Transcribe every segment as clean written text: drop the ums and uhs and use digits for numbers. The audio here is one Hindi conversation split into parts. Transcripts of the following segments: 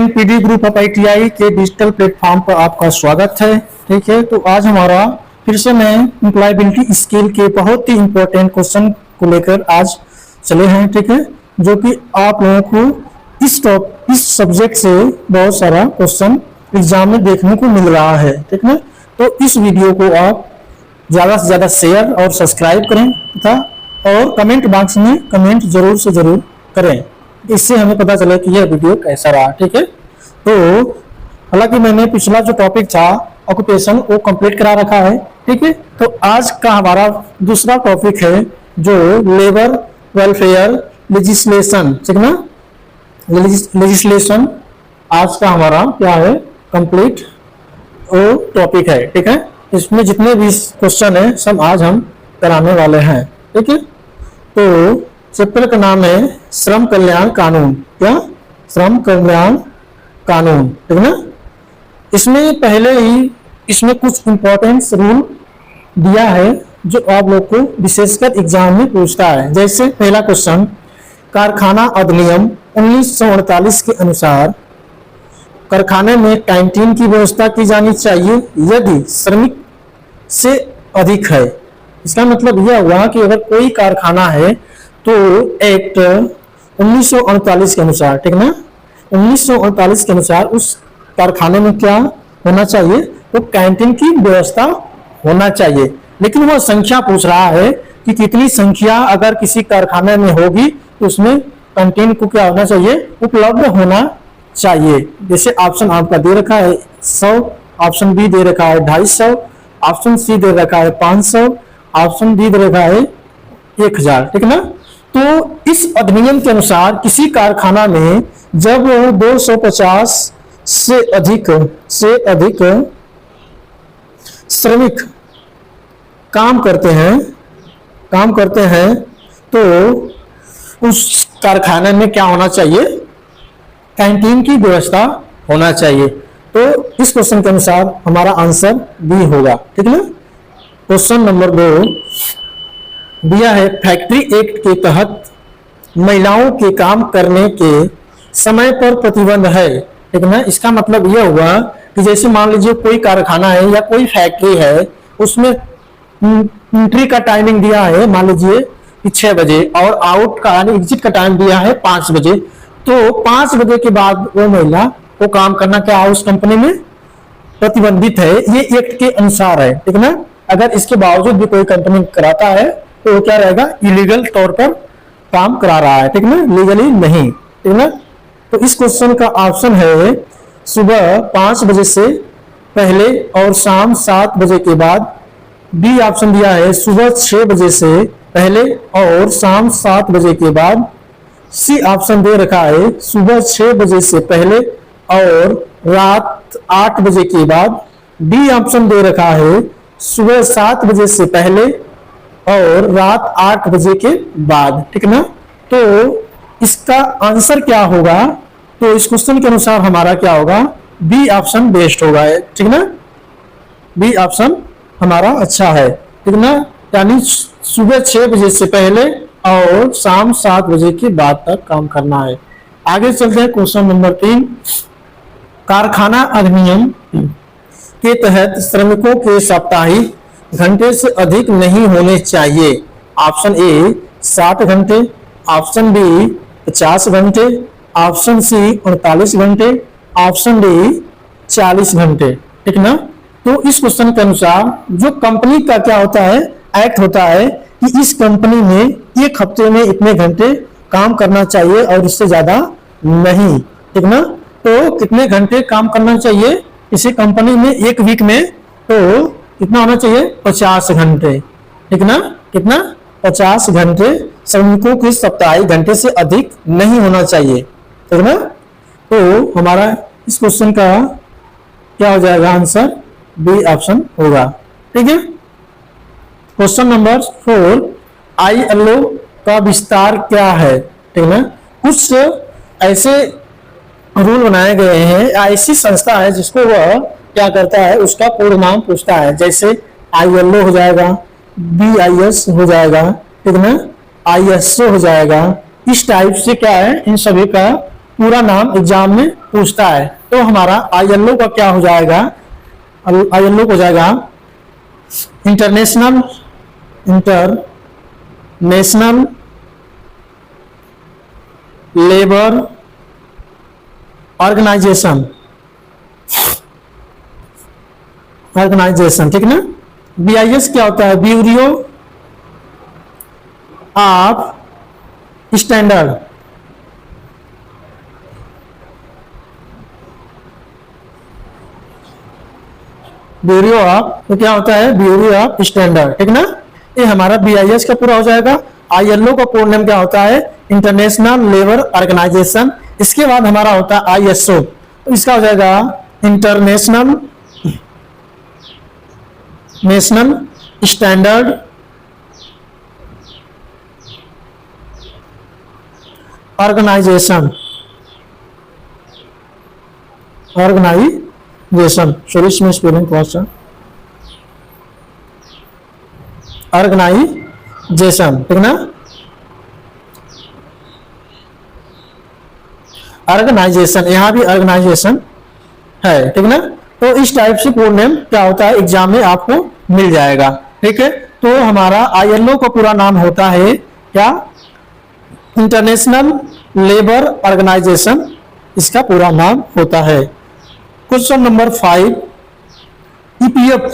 Again PD group of ITI के डिजिटल प्लेटफॉर्म पर आपका स्वागत है। ठीक है, तो आज हमारा फिर से मैं एम्प्लॉयबिलिटी स्किल के बहुत ही इंपॉर्टेंट क्वेश्चन को लेकर आज चले हैं। ठीक है, जो कि आप लोगों को इस सब्जेक्ट से बहुत सारा क्वेश्चन एग्जाम में देखने को मिल रहा है। ठीक है, तो इस वीडियो को आप ज़्यादा से ज़्यादा शेयर और सब्सक्राइब करें तथा और कमेंट बॉक्स में कमेंट जरूर से जरूर करें, इससे हमें पता चले कि यह वीडियो कैसा रहा। ठीक है, तो हालांकि मैंने पिछला जो टॉपिक था ऑक्यूपेशन वो कंप्लीट करा रखा है। ठीक है, तो आज का हमारा दूसरा टॉपिक है जो लेबर वेलफेयर लेजिस्लेशन। ठीक ना, लेजिस्लेशन आज का हमारा क्या है, कंप्लीट वो टॉपिक है। ठीक है, इसमें जितने भी क्वेश्चन है सब आज हम कराने वाले हैं। ठीक है, तो चैप्टर का नाम है श्रम कल्याण कानून। क्या? श्रम कल्याण कानून। ठीक है ना, इसमें पहले ही इसमें कुछ इंपॉर्टेंट रूल दिया है जो आप लोग को विशेषकर एग्जाम में पूछता है। जैसे पहला क्वेश्चन, कारखाना अधिनियम 1948 के अनुसार कारखाने में कैंटीन की व्यवस्था की जानी चाहिए यदि श्रमिक से अधिक है। इसका मतलब यह हुआ कि अगर कोई कारखाना है तो एक्ट 1948 के अनुसार, ठीक ना, 1948 के अनुसार उस कारखाने में क्या होना चाहिए, तो कैंटीन की व्यवस्था होना चाहिए। लेकिन वह संख्या पूछ रहा है कि कितनी संख्या अगर किसी कारखाने में होगी तो उसमें कैंटीन को क्या होना चाहिए, उपलब्ध होना चाहिए। जैसे ऑप्शन आपका दे रखा है 100, ऑप्शन बी दे रखा है 250, ऑप्शन सी दे रखा है 500, ऑप्शन डी दे रखा है 1000। ठीक ना, तो इस अधिनियम के अनुसार किसी कारखाना में जब 250 से अधिक श्रमिक काम करते हैं तो उस कारखाने में क्या होना चाहिए, कैंटीन की व्यवस्था होना चाहिए। तो इस क्वेश्चन के अनुसार हमारा आंसर बी होगा। ठीक है, क्वेश्चन नंबर 2 दिया है, फैक्ट्री एक्ट के तहत महिलाओं के काम करने के समय पर प्रतिबंध है। ठीक है, इसका मतलब यह हुआ कि जैसे मान लीजिए कोई कारखाना है या कोई फैक्ट्री है, उसमें एंट्री का टाइमिंग दिया है मान लीजिए कि 6 बजे और आउट का एग्जिट का टाइम दिया है 5 बजे, तो 5 बजे के बाद वो महिला को काम करना क्या उस कंपनी में प्रतिबंधित है, ये एक्ट के अनुसार है। ठीक ना, अगर इसके बावजूद भी कोई कंपनी कराता है तो वो क्या रहेगा, इलीगल तौर पर काम करा रहा है। ठीक ना, लीगली नहीं। ठीक ना, तो इस क्वेश्चन का ऑप्शन है सुबह 5 बजे से पहले और शाम 7 बजे के बाद। बी ऑप्शन दिया है सुबह 6 बजे से पहले और शाम 7 बजे के बाद। सी ऑप्शन दे रखा है सुबह 6 बजे से पहले और रात 8 बजे के बाद। डी ऑप्शन दे रखा है सुबह 7 बजे से पहले और रात 8 बजे के बाद। ठीक ना, तो इसका आंसर क्या होगा, तो इस क्वेश्चन के अनुसार हमारा क्या होगा, बी ऑप्शन बेस्ट होगा। ठीक ना, बी ऑप्शन हमारा अच्छा है। ठीक ना, यानी सुबह 6 बजे से पहले और शाम 7 बजे के बाद तक काम करना है। आगे चलते हैं क्वेश्चन नंबर 3, कारखाना अधिनियम के तहत श्रमिकों के साप्ताहिक घंटे से अधिक नहीं होने चाहिए। ऑप्शन ए 60 घंटे, ऑप्शन बी 50 घंटे, ऑप्शन सी 48 घंटे, ऑप्शन डी 40 घंटे। ठीक ना, तो इस क्वेश्चन के अनुसार जो कंपनी का क्या होता है, एक्ट होता है कि इस कंपनी में एक हफ्ते में इतने घंटे काम करना चाहिए और इससे ज्यादा नहीं। ठीक ना, तो कितने घंटे काम करना चाहिए इसी कंपनी में एक वीक में, तो कितना होना चाहिए, 50 घंटे। ठीक ना, कितना, 50 घंटे श्रमिकों के साप्ताहिक घंटे से अधिक नहीं होना चाहिए। ठीक ना, तो हमारा इस क्वेश्चन का क्या हो जाएगा, आंसर बी ऑप्शन होगा। ठीक है, क्वेश्चन नंबर 4, ILO का विस्तार क्या है। ठीक है, कुछ ऐसे रूल बनाए गए हैं, ऐसी संस्था है जिसको वह क्या करता है, उसका पूर्ण नाम पूछता है। जैसे ILO हो जाएगा, BIS हो जाएगा, ठीक ना, ISO हो जाएगा। इस टाइप से क्या है, इन सभी का पूरा नाम एग्जाम में पूछता है। तो हमारा ILO का क्या हो जाएगा, ILO हो जाएगा इंटरनेशनल लेबर ऑर्गेनाइजेशन, ठीक ना। BIS क्या होता है, bureau of standard, bureau of, तो क्या होता है, ब्यूरो ऑफ स्टैंडर्ड, ठीक ना। ये हमारा BIS का पूरा हो जाएगा। ILO का पूर्ण नाम क्या होता है, इंटरनेशनल लेबर ऑर्गेनाइजेशन। इसके बाद हमारा होता है ISO, तो इसका हो जाएगा इंटरनेशनल स्टैंडर्ड ऑर्गेनाइजेशन, सॉरी इसमें स्पेलिंग कौन सा, ऑर्गेनाइजेशन, ठीक ना। ऑर्गेनाइजेशन, यहां भी ऑर्गेनाइजेशन है, ठीक ना। तो इस टाइप से पूर्ण नेम क्या होता है, एग्जाम में आपको मिल जाएगा, ठीक है। तो हमारा ILO का पूरा नाम होता है क्या, इंटरनेशनल लेबर ऑर्गेनाइजेशन, इसका पूरा नाम होता है। क्वेश्चन नंबर 5, EPF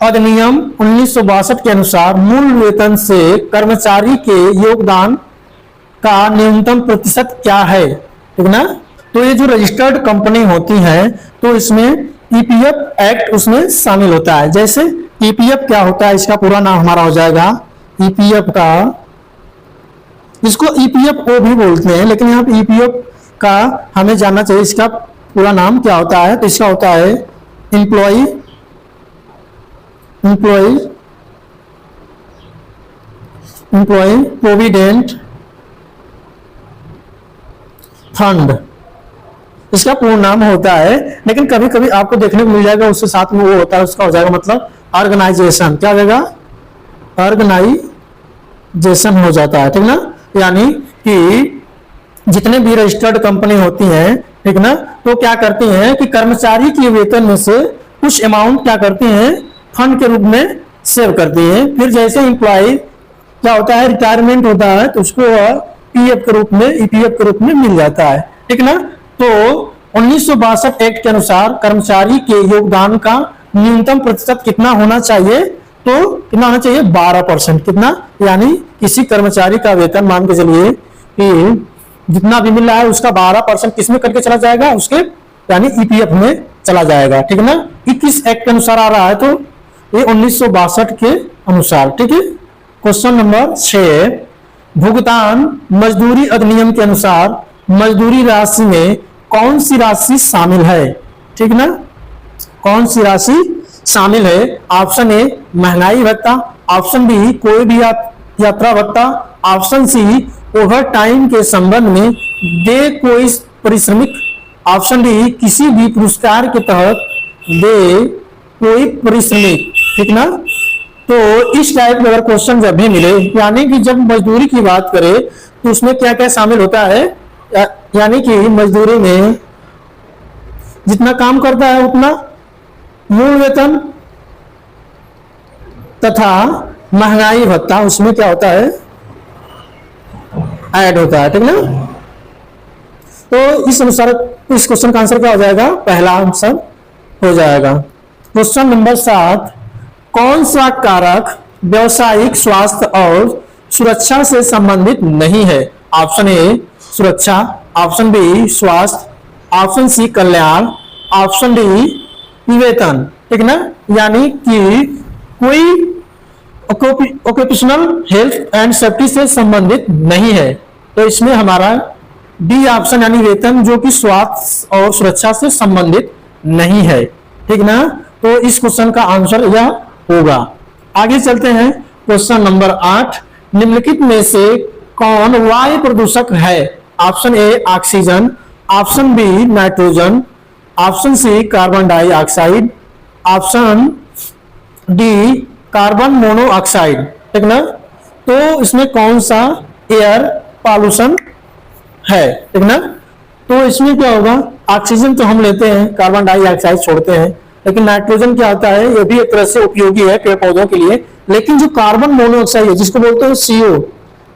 अधिनियम 1962 के अनुसार मूल वेतन से कर्मचारी के योगदान का न्यूनतम प्रतिशत क्या है, ठीक ना। तो ये जो रजिस्टर्ड कंपनी होती है तो इसमें EPF एक्ट उसमें शामिल होता है। जैसे EPF क्या होता है, इसका पूरा नाम हमारा हो जाएगा EPF का, इसको EPFO भी बोलते हैं, लेकिन यहाँ पे EPF का हमें जानना चाहिए इसका पूरा नाम क्या होता है। तो इसका होता है एम्प्लॉय प्रोविडेंट फंड, इसका पूर्ण नाम होता है। लेकिन कभी कभी आपको देखने को मिल जाएगा उसके साथ में वो होता है, उसका हो जाएगा मतलब ऑर्गेनाइजेशन, क्या हो जाएगा, ऑर्गेनाइजेशन हो जाता है, ठीक ना। यानी कि जितने भी रजिस्टर्ड कंपनी होती हैं, ठीक ना, तो क्या करती हैं कि कर्मचारी के वेतन में से कुछ अमाउंट क्या करती हैं, फंड के रूप में सेव करती हैं। फिर जैसे एम्प्लॉय क्या होता है, रिटायरमेंट होता है, तो उसको PF के रूप में, EPF के रूप में मिल जाता है, ठीक ना। तो 1962 एक्ट के अनुसार कर्मचारी के योगदान का न्यूनतम प्रतिशत कितना होना चाहिए, तो कितना होना चाहिए, 12%, कितना, यानी किसी कर्मचारी का वेतन मान के चलिए कि जितना भी मिल रहा है उसका 12% किसमें करके चला जाएगा, उसके यानी EPF में चला जाएगा, ठीक ना। 21 एक्ट के अनुसार आ रहा है, तो ये 1962 के अनुसार, ठीक है। क्वेश्चन नंबर 6, भुगतान मजदूरी अधिनियम के अनुसार मजदूरी राशि में कौन सी राशि शामिल है, ठीक ना, कौन सी राशि शामिल है। ऑप्शन ए महंगाई भत्ता, ऑप्शन बी कोई भी यात्रा भत्ता, ऑप्शन सी ओवर टाइम के संबंध में दे कोई पारिश्रमिक, ऑप्शन डी किसी भी पुरस्कार के तहत दे कोई पारिश्रमिक, ठीक ना। तो इस टाइप में अगर क्वेश्चन जब भी मिले, यानी कि जब मजदूरी की बात करें तो उसमें क्या क्या शामिल होता है, यानी कि मजदूरी में जितना काम करता है उतना मूल वेतन तथा महंगाई भत्ता उसमें क्या होता है, ऐड होता है, ठीक ना। तो इस अनुसार इस क्वेश्चन का आंसर क्या हो जाएगा, पहला आंसर हो जाएगा। क्वेश्चन नंबर 7, कौन सा कारक व्यवसायिक स्वास्थ्य और सुरक्षा से संबंधित नहीं है। ऑप्शन ए सुरक्षा, ऑप्शन बी स्वास्थ्य, ऑप्शन सी कल्याण, ऑप्शन डी वेतन, ठीक ना। यानी कि कोई ऑक्यूपेशनल हेल्थ एंड सेफ्टी से संबंधित नहीं है, तो इसमें हमारा डी ऑप्शन यानी वेतन जो कि स्वास्थ्य और सुरक्षा से संबंधित नहीं है, ठीक ना। तो इस क्वेश्चन का आंसर यह होगा। आगे चलते हैं क्वेश्चन नंबर 8, निम्नलिखित में से कौन वायु प्रदूषक है। Option A oxygen, option B nitrogen, option C carbon dioxide, option D carbon monoxide, ठीक ना। तो इसमें कौन सा एयर पॉल्यूशन है, ठीक ना। तो इसमें क्या होगा, ऑक्सीजन तो हम लेते हैं, कार्बन डाइऑक्साइड छोड़ते हैं, लेकिन नाइट्रोजन क्या होता है, ये भी एक तरह से उपयोगी है पेड़ पौधों के लिए। लेकिन जो कार्बन मोनोऑक्साइड है जिसको बोलते हैं CO,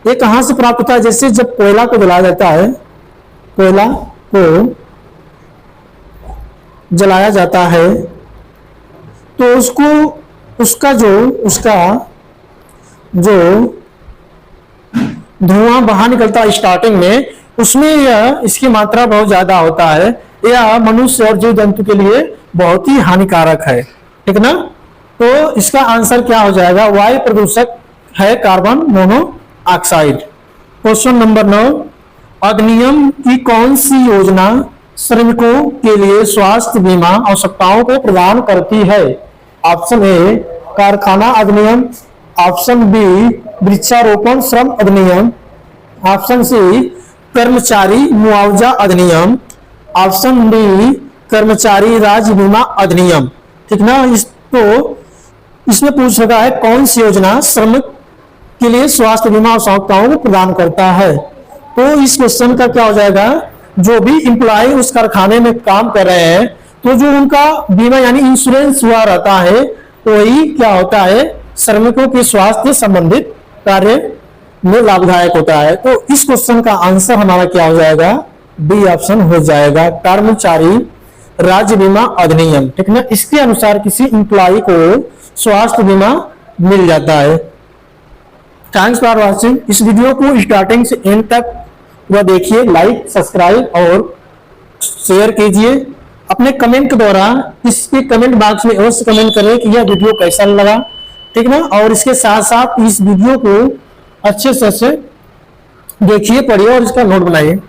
ये कहां से प्राप्त होता है? जैसे जब कोयला को जलाया जाता है, कोयला को जलाया जाता है तो उसका जो धुआं बाहर निकलता है स्टार्टिंग में, उसमें यह इसकी मात्रा बहुत ज्यादा होता है। यह मनुष्य और जीव जंतु के लिए बहुत ही हानिकारक है, ठीक ना। तो इसका आंसर क्या हो जाएगा? वायु प्रदूषक है कार्बन मोनोऑक्साइड। क्वेश्चन नंबर 9, अधिनियम की कौन सी योजना श्रमिकों के लिए स्वास्थ्य बीमा आवश्यकताओं को प्रदान करती है? ऑप्शन ए कारखाना अधिनियम, ऑप्शन बी वृक्षारोपण श्रम अधिनियम, ऑप्शन सी कर्मचारी मुआवजा अधिनियम, ऑप्शन डी कर्मचारी राज्य बीमा अधिनियम, ठीक ना। इसमें पूछ रखा है कौन सी योजना श्रमिक के लिए स्वास्थ्य बीमा आवश्यकताओं को प्रदान करता है। तो इस क्वेश्चन का क्या हो जाएगा, जो भी इंप्लॉय उस कारखाने में काम कर रहे हैं तो जो उनका बीमा यानी इंश्योरेंस हुआ रहता है, वही क्या होता है, श्रमिकों के स्वास्थ्य संबंधित कार्य में लाभदायक होता है। तो इस क्वेश्चन का आंसर हमारा क्या हो जाएगा? बी ऑप्शन हो जाएगा, कर्मचारी राज्य बीमा अधिनियम, ठीक ना। इसके अनुसार किसी इंप्लॉय को स्वास्थ्य बीमा मिल जाता है। Thanks for watching. इस वीडियो को स्टार्टिंग से एंड तक वह देखिए, लाइक सब्सक्राइब और शेयर कीजिए। अपने कमेंट के द्वारा इसके कमेंट बॉक्स में अवश्य कमेंट करें कि यह वीडियो कैसा लगा, ठीक ना। और इसके साथ साथ इस वीडियो को अच्छे से देखिए, पढ़िए और इसका नोट बनाइए।